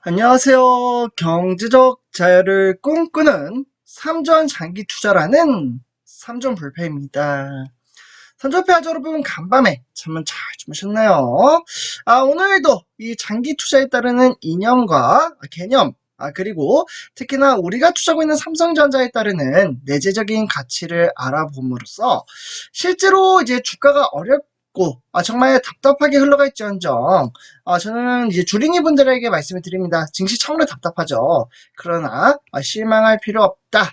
안녕하세요. 경제적 자유를 꿈꾸는 삼전 장기 투자라는 삼전 불패입니다. 삼전 패자 여러분, 간밤에 잠은 잘 주무셨나요? 오늘도 이 장기 투자에 따르는 이념과 개념, 그리고 특히나 우리가 투자하고 있는 삼성전자에 따르는 내재적인 가치를 알아봄으로써 실제로 이제 주가가 어렵고 정말 답답하게 흘러갈지언정 저는 이제 주린이 분들에게 말씀을 드립니다. 증시 참으로 답답하죠. 그러나 실망할 필요 없다.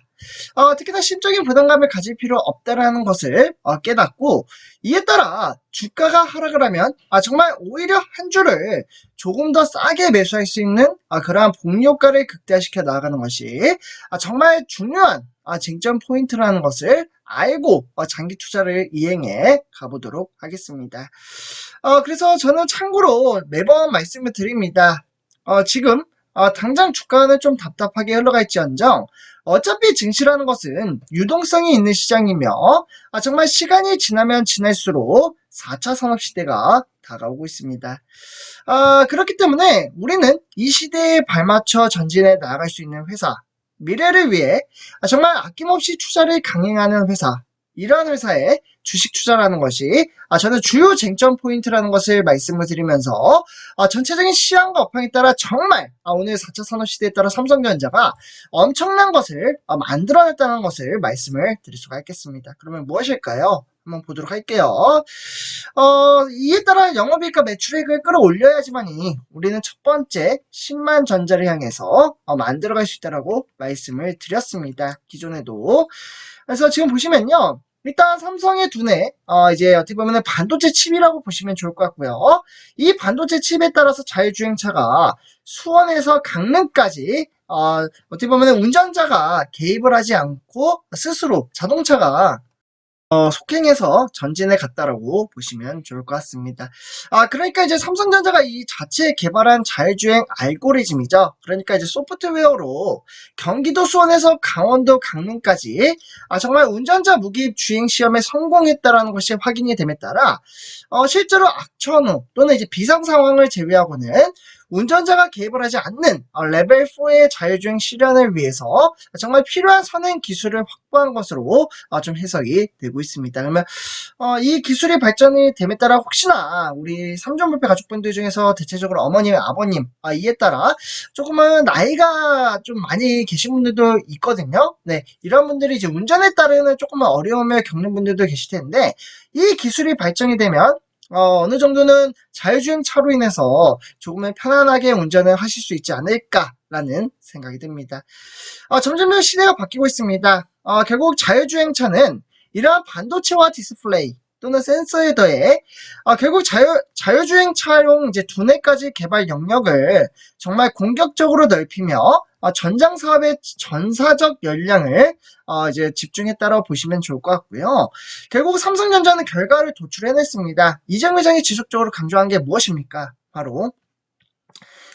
특히나 심적인 부담감을 가질 필요 없다라는 것을 깨닫고, 이에 따라 주가가 하락을 하면 정말 오히려 한 주를 조금 더 싸게 매수할 수 있는 그러한 복리효과를 극대화시켜 나아가는 것이 정말 중요한 쟁점 포인트라는 것을 알고 장기 투자를 이행해 가보도록 하겠습니다. 그래서 저는 참고로 매번 말씀을 드립니다. 지금 당장 주가는 좀 답답하게 흘러갈지언정 어차피 증시라는 것은 유동성이 있는 시장이며 정말 시간이 지나면 지날수록 4차 산업시대가 다가오고 있습니다. 그렇기 때문에 우리는 이 시대에 발맞춰 전진해 나아갈 수 있는 회사, 미래를 위해 정말 아낌없이 투자를 강행하는 회사, 이러한 회사의 주식 투자라는 것이 저는 주요 쟁점 포인트라는 것을 말씀을 드리면서 전체적인 시황과 업황에 따라 정말 오늘 4차 산업시대에 따라 삼성전자가 엄청난 것을 만들어냈다는 것을 말씀을 드릴 수가 있겠습니다. 그러면 무엇일까요? 한번 보도록 할게요. 이에 따라 영업이익과 매출액을 끌어올려야지만이 우리는 첫 번째 10만 전자를 향해서 만들어갈 수 있다라고 말씀을 드렸습니다. 기존에도. 그래서 지금 보시면요. 일단 삼성의 두뇌, 이제 어떻게 보면 반도체 칩이라고 보시면 좋을 것 같고요. 이 반도체 칩에 따라서 자율주행차가 수원에서 강릉까지 어떻게 보면 운전자가 개입을 하지 않고 스스로 자동차가 속행해서 전진해 갔다라고 보시면 좋을 것 같습니다. 그러니까 이제 삼성전자가 이 자체에 개발한 자율주행 알고리즘이죠. 그러니까 이제 소프트웨어로 경기도 수원에서 강원도 강릉까지 정말 운전자 무기입 주행 시험에 성공했다라는 것이 확인이 됨에 따라 실제로 악천후 또는 이제 비상 상황을 제외하고는 운전자가 개입을 하지 않는 레벨 4의 자율주행 실현을 위해서 정말 필요한 선행 기술을 확보한 것으로 좀 해석이 되고 있습니다. 그러면 이 기술이 발전이 됨에 따라 혹시나 우리 삼전불패 가족분들 중에서 대체적으로 어머님, 아버님 이에 따라 조금은 나이가 좀 많이 계신 분들도 있거든요. 네, 이런 분들이 이제 운전에 따르는 조금은 어려움을 겪는 분들도 계실 텐데, 이 기술이 발전이 되면 어느 정도는 자율주행 차로 인해서 조금은 편안하게 운전을 하실 수 있지 않을까라는 생각이 듭니다. 점점 시대가 바뀌고 있습니다. 결국 자율주행차는 이러한 반도체와 디스플레이 또는 센서에 더해 결국 자율주행차용 이제 두뇌까지 개발 영역을 정말 공격적으로 넓히며 전장 사업의 전사적 역량을 이제 집중했다고 보시면 좋을 것 같고요. 결국 삼성전자는 결과를 도출해냈습니다. 이재용 회장이 지속적으로 강조한 게 무엇입니까? 바로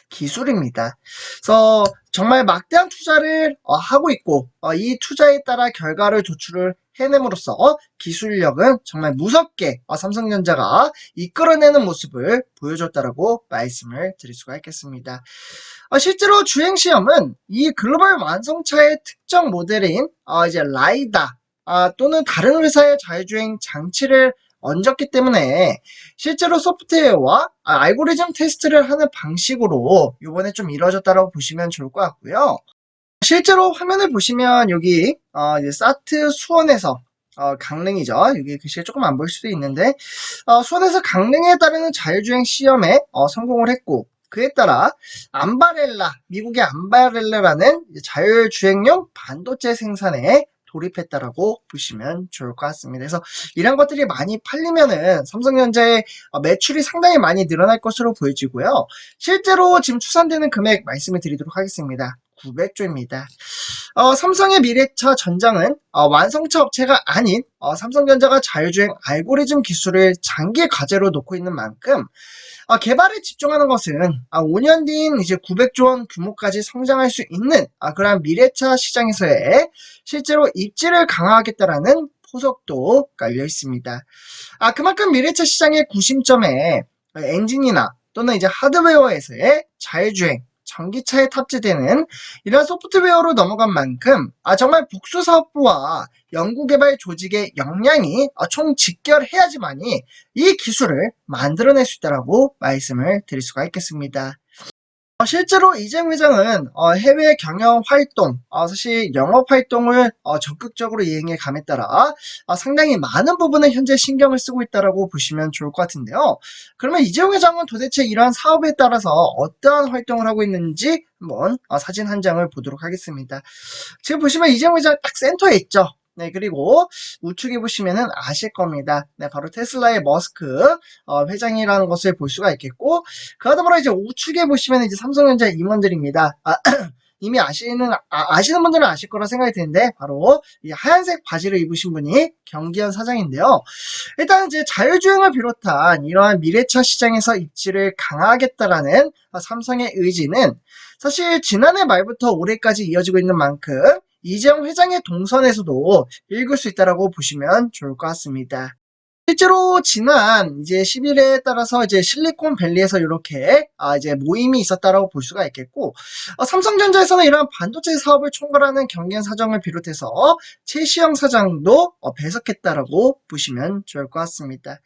기술입니다. 그래서 정말 막대한 투자를 하고 있고 이 투자에 따라 결과를 도출을 해냄으로써 기술력은 정말 무섭게 삼성전자가 이끌어내는 모습을 보여줬다라고 말씀을 드릴 수가 있겠습니다. 실제로 주행시험은 이 글로벌 완성차의 특정 모델인 이제 라이다 또는 다른 회사의 자율주행 장치를 얹었기 때문에 실제로 소프트웨어와 알고리즘 테스트를 하는 방식으로 이번에 좀 이루어졌다고 보시면 좋을 것 같고요. 실제로 화면을 보시면 여기 이제 사트 수원에서 강릉이죠. 여기 글씨가 조금 안 보일 수도 있는데 수원에서 강릉에 따르는 자율주행 시험에 성공을 했고, 그에 따라 암바렐라, 미국의 암바렐라라는 자율주행용 반도체 생산에 돌입했다라고 보시면 좋을 것 같습니다. 그래서 이런 것들이 많이 팔리면은 삼성전자의 매출이 상당히 많이 늘어날 것으로 보여지고요. 실제로 지금 추산되는 금액 말씀을 드리도록 하겠습니다. 900조입니다. 삼성의 미래차 전장은 완성차 업체가 아닌 삼성전자가 자율주행 알고리즘 기술을 장기 과제로 놓고 있는 만큼 개발에 집중하는 것은 5년 뒤인 이제 900조 원 규모까지 성장할 수 있는 그러한 미래차 시장에서의 실제로 입지를 강화하겠다라는 소속도 깔려 있습니다. 그만큼 미래차 시장의 구심점에 엔진이나 또는 이제 하드웨어에서의 자율주행, 전기차에 탑재되는 이런 소프트웨어로 넘어간 만큼 정말 복수사업부와 연구개발 조직의 역량이 총 직결해야지만이 이 기술을 만들어낼 수 있다고 말씀을 드릴 수가 있겠습니다. 실제로 이재용 회장은 해외 경영 활동, 사실 영업 활동을 적극적으로 이행해 감에 따라 상당히 많은 부분에 현재 신경을 쓰고 있다고 보시면 좋을 것 같은데요. 그러면 이재용 회장은 도대체 이러한 사업에 따라서 어떠한 활동을 하고 있는지 한번 사진 한 장을 보도록 하겠습니다. 지금 보시면 이재용 회장 딱 센터에 있죠. 네, 그리고 우측에 보시면은 아실 겁니다. 네, 바로 테슬라의 머스크 회장이라는 것을 볼 수가 있겠고, 그러다보니 이제 우측에 보시면 이제 삼성전자 임원들입니다. 이미 아시는 분들은 아실 거라 생각이 드는데, 바로 이 하얀색 바지를 입으신 분이 경기현 사장인데요. 일단 이제 자율주행을 비롯한 이러한 미래차 시장에서 입지를 강화하겠다라는 삼성의 의지는 사실 지난해 말부터 올해까지 이어지고 있는 만큼 이재용 회장의 동선에서도 읽을 수 있다라고 보시면 좋을 것 같습니다. 실제로 지난 이제 10일에 따라서 이제 실리콘밸리에서 이렇게 이제 모임이 있었다라고 볼 수가 있겠고, 삼성전자에서는 이러한 반도체 사업을 총괄하는 경研사장을 비롯해서 최시영 사장도 배석했다라고 보시면 좋을 것 같습니다.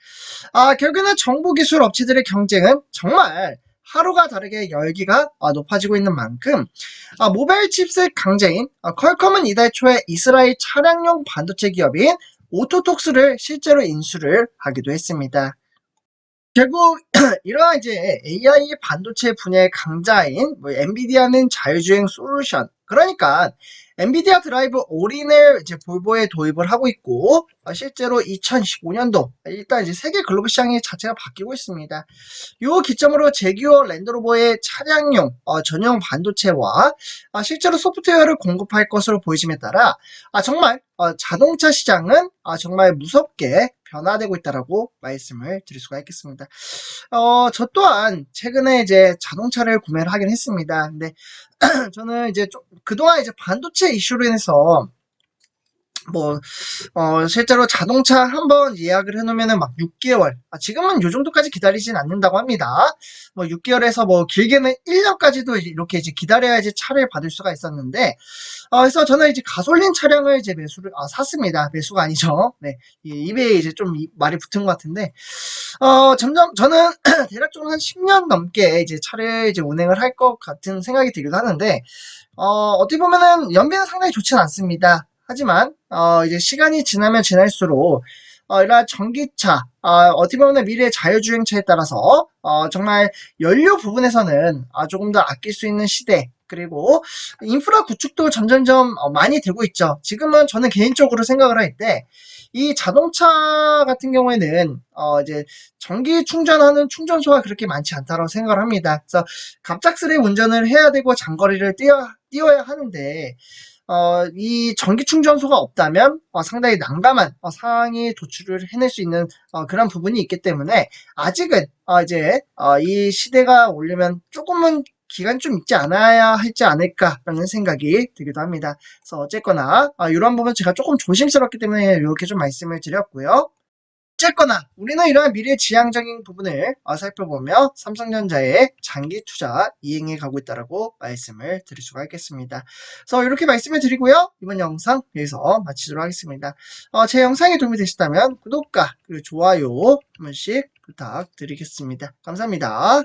결국에는 정보기술 업체들의 경쟁은 정말 하루가 다르게 열기가 높아지고 있는 만큼 모바일 칩셋 강자인 퀄컴은 이달 초에 이스라엘 차량용 반도체 기업인 오토톡스를 실제로 인수를 하기도 했습니다. 결국 이러한 이제 AI 반도체 분야의 강자인 엔비디아는 자율주행 솔루션, 그러니까 엔비디아 드라이브 올인을 이제 볼보에 도입을 하고 있고, 실제로 2025년도 일단 이제 세계 글로벌 시장이 자체가 바뀌고 있습니다. 요 기점으로 제규어 랜드로버의 차량용 전용 반도체와 실제로 소프트웨어를 공급할 것으로 보여짐에 따라 정말 자동차 시장은 정말 무섭게 변화되고 있다라고 말씀을 드릴 수가 있겠습니다. 저 또한 최근에 이제 자동차를 구매를 하긴 했습니다. 근데 저는 이제 좀 그동안 이제 반도체 이슈로 인해서 실제로 자동차 한번 예약을 해놓으면은 막 6개월, 지금은 요 정도까지 기다리진 않는다고 합니다. 6개월에서 길게는 1년까지도 이렇게 이제 기다려야지 차를 받을 수가 있었는데, 그래서 저는 이제 가솔린 차량을 이제 샀습니다. 매수가 아니죠. 네. 입에 이제 좀 말이 붙은 것 같은데, 점점 저는 대략적으로 한 10년 넘게 이제 차를 이제 운행을 할 것 같은 생각이 들기도 하는데, 어떻게 보면은 연비는 상당히 좋지는 않습니다. 하지만 이제 시간이 지나면 지날수록 이러한 전기차, 어떻게 보면 미래의 자율주행차에 따라서 정말 연료 부분에서는 조금 더 아낄 수 있는 시대, 그리고 인프라 구축도 점점점 많이 되고 있죠. 지금은 저는 개인적으로 생각을 할 때 이 자동차 같은 경우에는 이제 전기 충전하는 충전소가 그렇게 많지 않다고 생각을 합니다. 그래서 갑작스레 운전을 해야 되고 장거리를 뛰어야 하는데 이 전기 충전소가 없다면 상당히 난감한 상황이 도출을 해낼 수 있는 그런 부분이 있기 때문에 아직은 이제 이 시대가 오려면 조금은 기간이 좀 있지 않아야 할지 않을까라는 생각이 들기도 합니다. 그래서 어쨌거나 이런 부분 제가 조금 조심스럽기 때문에 이렇게 좀 말씀을 드렸고요. 어쨌거나 우리는 이러한 미래지향적인 부분을 살펴보며 삼성전자의 장기 투자 이행해 가고 있다라고 말씀을 드릴 수가 있겠습니다. 그래서 이렇게 말씀을 드리고요. 이번 영상 여기서 마치도록 하겠습니다. 제 영상이 도움이 되셨다면 구독과 그리고 좋아요 한 번씩 부탁드리겠습니다. 감사합니다.